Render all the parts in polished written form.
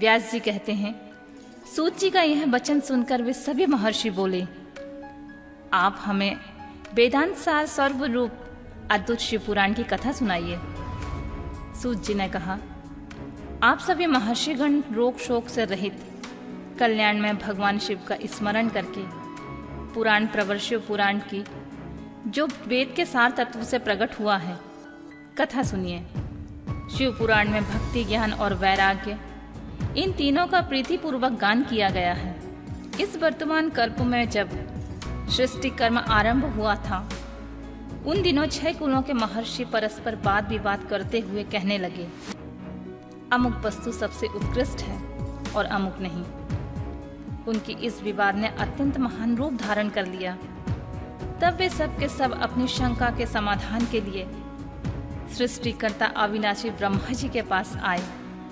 व्यास जी कहते हैं, सूत जी का यह वचन सुनकर वे सभी महर्षि बोले, आप हमें वेदांत सार सर्वरूप अद्भुत शिव पुराण की कथा सुनाइए। सूत जी ने कहा, आप सभी महर्षिगण रोग शोक से रहित कल्याण में भगवान शिव का स्मरण करके पुराण प्रवर शिव पुराण की जो वेद के सार तत्व से प्रकट हुआ है कथा सुनिए। शिव पुराण में भक्ति, ज्ञान और वैराग्य इन तीनों का प्रीतिपूर्वक गान किया गया है। इस वर्तमान कल्प में जब सृष्टि कर्म आरंभ हुआ था, उन दिनों 6 कुलों के महर्षि परस्पर वाद विवाद करते हुए कहने लगे, अमुक वस्तु सबसे उत्कृष्ट है और अमुक नहीं। उनकी इस विवाद ने अत्यंत महान रूप धारण कर लिया। तब वे सब के सब अपनी शंका के समाधान के लिए सृष्टिकर्ता अविनाशी ब्रह्मा जी के पास आए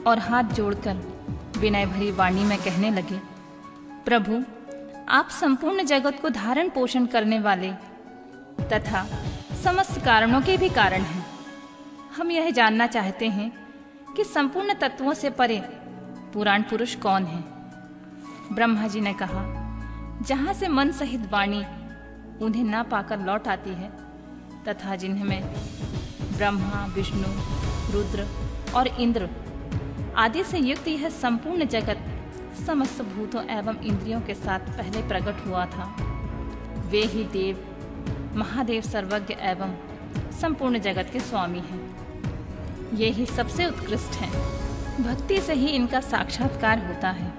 और हाथ जोड़कर विनय भरी वाणी में कहने लगे, प्रभु, आप संपूर्ण जगत को धारण पोषण करने वाले तथा समस्त कारणों के भी कारण हैं। हम यह जानना चाहते हैं कि संपूर्ण तत्वों से परे पुराण पुरुष कौन है। ब्रह्मा जी ने कहा, जहां से मन सहित वाणी उन्हें ना पाकर लौट आती है तथा जिनमें ब्रह्मा, विष्णु, रुद्र और इंद्र आदि से युक्त यह संपूर्ण जगत समस्त भूतों एवं इंद्रियों के साथ पहले प्रकट हुआ था, वे ही देव महादेव सर्वज्ञ एवं संपूर्ण जगत के स्वामी हैं। ये ही सबसे उत्कृष्ट हैं। भक्ति से ही इनका साक्षात्कार होता है,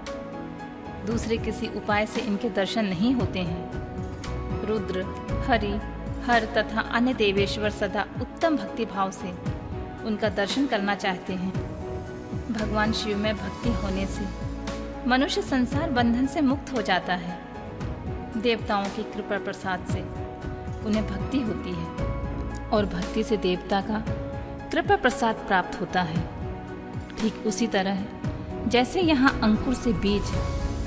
दूसरे किसी उपाय से इनके दर्शन नहीं होते हैं। रुद्र, हरि, हर तथा अन्य देवेश्वर सदा उत्तम भक्ति भाव से उनका दर्शन करना चाहते हैं। भगवान शिव में भक्ति होने से मनुष्य संसार बंधन से मुक्त हो जाता है। देवताओं की कृपा प्रसाद से उन्हें भक्ति होती है और भक्ति से देवता का कृपा प्रसाद प्राप्त होता है। ठीक उसी तरह जैसे यहाँ अंकुर से बीज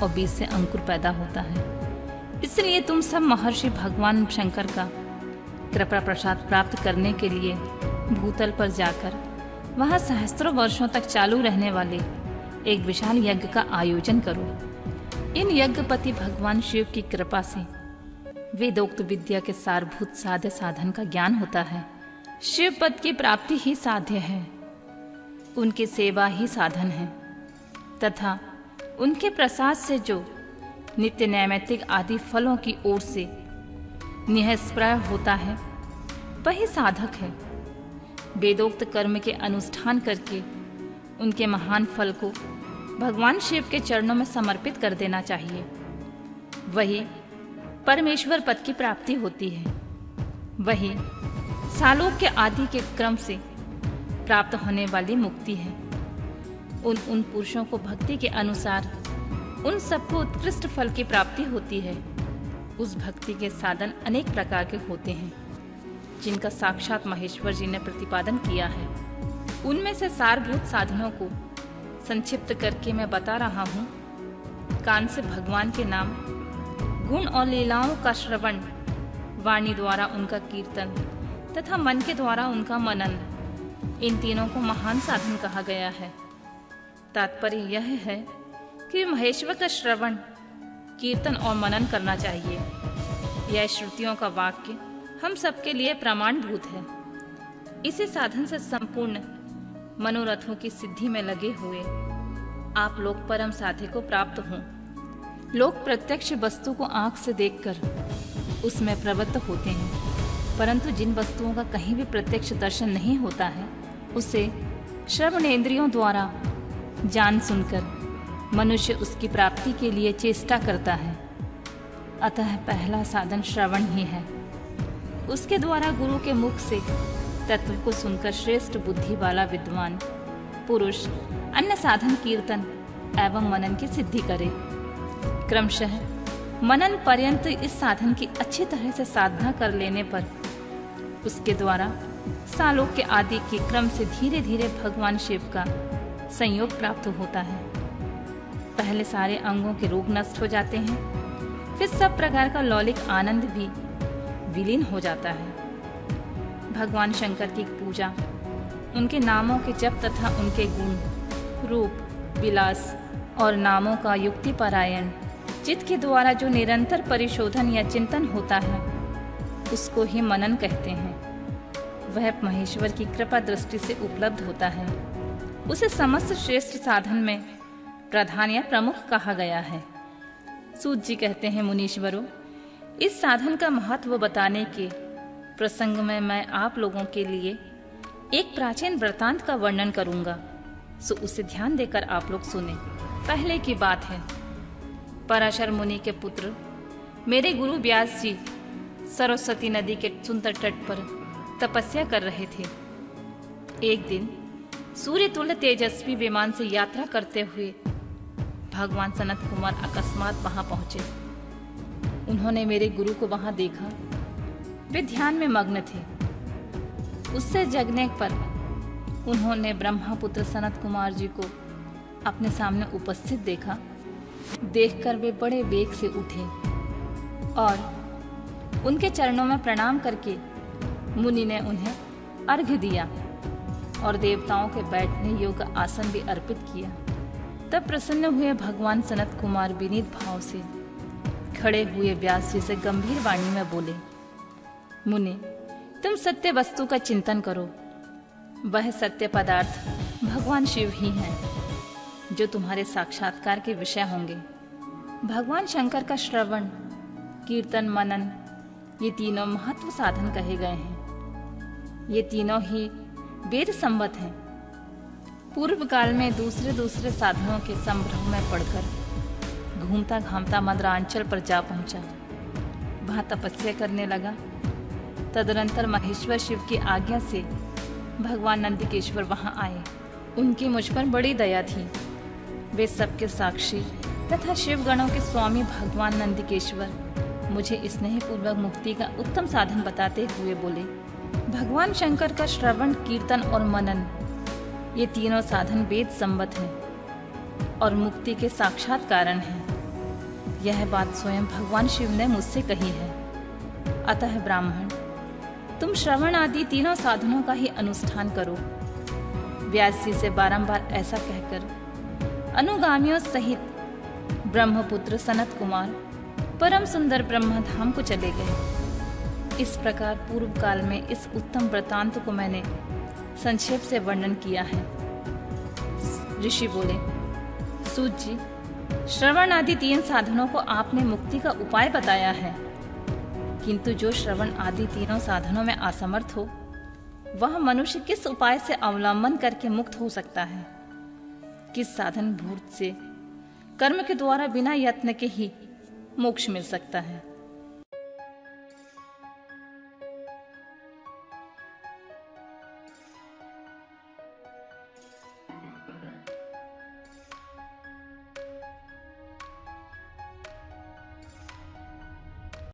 और बीज से अंकुर पैदा होता है, इसलिए तुम सब महर्षि भगवान शंकर का कृपा प्रसाद प्राप्त करने के लिए भूतल पर जाकर वहाँ सहस्त्रों वर्षों तक चालू रहने वाले एक विशाल यज्ञ का आयोजन करो। इन यज्ञपति भगवान शिव की कृपा से वेदोक्त विद्या के सारभूत साध्य साधन का ज्ञान होता है। शिव पद की प्राप्ति ही साध्य है, उनकी सेवा ही साधन है तथा उनके प्रसाद से जो नित्य नैमित्तिक आदि फलों की ओर से निःस्पृह होता है वही साधक है। वेदोक्त कर्म के अनुष्ठान करके उनके महान फल को भगवान शिव के चरणों में समर्पित कर देना चाहिए, वही परमेश्वर पद की प्राप्ति होती है। वही सालोक्य आदि के क्रम से प्राप्त होने वाली मुक्ति है। उन पुरुषों को भक्ति के अनुसार उन सबको उत्कृष्ट फल की प्राप्ति होती है। उस भक्ति के साधन अनेक प्रकार के होते हैं, जिनका साक्षात महेश्वर जी ने प्रतिपादन किया है। उनमें से सारभूत साधनों को संक्षिप्त करके मैं बता रहा हूँ। कान से भगवान के नाम, गुण और लीलाओं का श्रवण, वाणी द्वारा उनका कीर्तन तथा मन के द्वारा उनका मनन, इन तीनों को महान साधन कहा गया है। तात्पर्य यह है कि महेश्वर का श्रवण, कीर्तन और मनन करना चाहिए। यह श्रुतियों का वाक्य हम सबके लिए प्रमाणभूत है। इसी साधन से संपूर्ण मनोरथों की सिद्धि में लगे हुए आप लोग परम साध्य को प्राप्त हों। लोग प्रत्यक्ष वस्तु को आंख से देखकर उसमें प्रवृत्त होते हैं, परंतु जिन वस्तुओं का कहीं भी प्रत्यक्ष दर्शन नहीं होता है, उसे श्रवणेंद्रियों द्वारा जान सुनकर मनुष्य उसकी प्राप्ति के लिए चेष्टा करता है। अतः पहला साधन श्रवण ही है। उसके द्वारा गुरु के मुख से तत्व को सुनकर श्रेष्ठ बुद्धि वाला विद्वान पुरुष अन्य साधन कीर्तन एवं मनन की सिद्धि करे। क्रमशः मनन पर्यंत इस साधन की अच्छी तरह से साधना कर लेने पर उसके द्वारा सालोक्य आदि के क्रम से धीरे धीरे भगवान शिव का संयोग प्राप्त होता है। पहले सारे अंगों के रोग नष्ट हो जाते हैं, फिर सब प्रकार का लौकिक आनंद भी विलीन हो जाता है। भगवान शंकर की पूजा, उनके नामों के जप तथा उनके गुण, रूप, विलास और नामों का युक्ति परायण चित्त के द्वारा जो निरंतर परिशोधन या चिंतन होता है उसको ही मनन कहते हैं। वह महेश्वर की कृपा दृष्टि से उपलब्ध होता है। उसे समस्त श्रेष्ठ साधन में प्रधान या प्रमुख कहा गया है। सूत जी कहते हैं, मुनीश्वरों, इस साधन का महत्व बताने के प्रसंग में मैं आप लोगों के लिए एक प्राचीन वृत्तांत का वर्णन करूंगा, सो उसे ध्यान देकर आप लोग सुने। पहले की बात है, पराशर मुनि के पुत्र मेरे गुरु व्यास जी सरस्वती नदी के सुंदर तट पर तपस्या कर रहे थे। एक दिन सूर्य तुल्य तेजस्वी विमान से यात्रा करते हुए भगवान सनत कुमार अकस्मात वहां पहुंचे। उन्होंने मेरे गुरु को वहां देखा। वे ध्यान में मग्न थे। उससे जगने पर उन्होंने ब्रह्मपुत्र सनत कुमार जी को अपने सामने उपस्थित देखा। देखकर वे बड़े वेग से उठे और उनके चरणों में प्रणाम करके मुनि ने उन्हें अर्घ्य दिया और देवताओं के बैठने योग्य आसन भी अर्पित किया। तब प्रसन्न हुए भगवान सनत कुमार विनीत भाव से खड़े हुए व्यास जी से गंभीर वाणी में बोले, मुनि, तुम सत्य वस्तु का चिंतन करो। वह सत्य पदार्थ भगवान शिव ही हैं, जो तुम्हारे साक्षात्कार के विषय होंगे। भगवान शंकर का श्रवण, कीर्तन, मनन, ये तीनों महत्व साधन कहे गए हैं। ये तीनों ही वेद संबद्ध हैं। पूर्व काल में दूसरे साधनों के संभ्रम में पड़कर घूमता घामता मद्रांचल पर जा पहुंचा। वहां तपस्या करने लगा। तदनंतर महेश्वर शिव की आज्ञा से भगवान नंदिकेश्वर वहां आए। उनकी मुझ पर बड़ी दया थी। वे सबके साक्षी तथा शिव गणों के स्वामी भगवान नंदिकेश्वर मुझे स्नेहपूर्वक मुक्ति का उत्तम साधन बताते हुए बोले, भगवान शंकर का श्रवण, कीर्तन और मनन, ये तीनों साधन वेद संबद्ध हैं और मुक्ति के साक्षात कारण हैं। यह बात स्वयं भगवान शिव ने मुझसे कही है। अतः ब्राह्मण, तुम श्रवण आदि तीनों साधनों का ही अनुष्ठान करो। व्यास जी से बारंबार ऐसा कहकर अनुगामियों सहित ब्रह्मपुत्र सनत कुमार परम सुंदर ब्रह्मधाम को चले गए। इस प्रकार पूर्व काल में इस उत्तम वृत्तांत को मैंने संक्षेप से वर्णन किया है। ऋषि बोले, सूत जी, श्रवण आदि तीन साधनों को आपने मुक्ति का उपाय बताया है, किंतु जो श्रवण आदि तीनों साधनों में असमर्थ हो, वह मनुष्य किस उपाय से अवलंबन करके मुक्त हो सकता है? किस साधन भूत से कर्म के द्वारा बिना यत्न के ही मोक्ष मिल सकता है?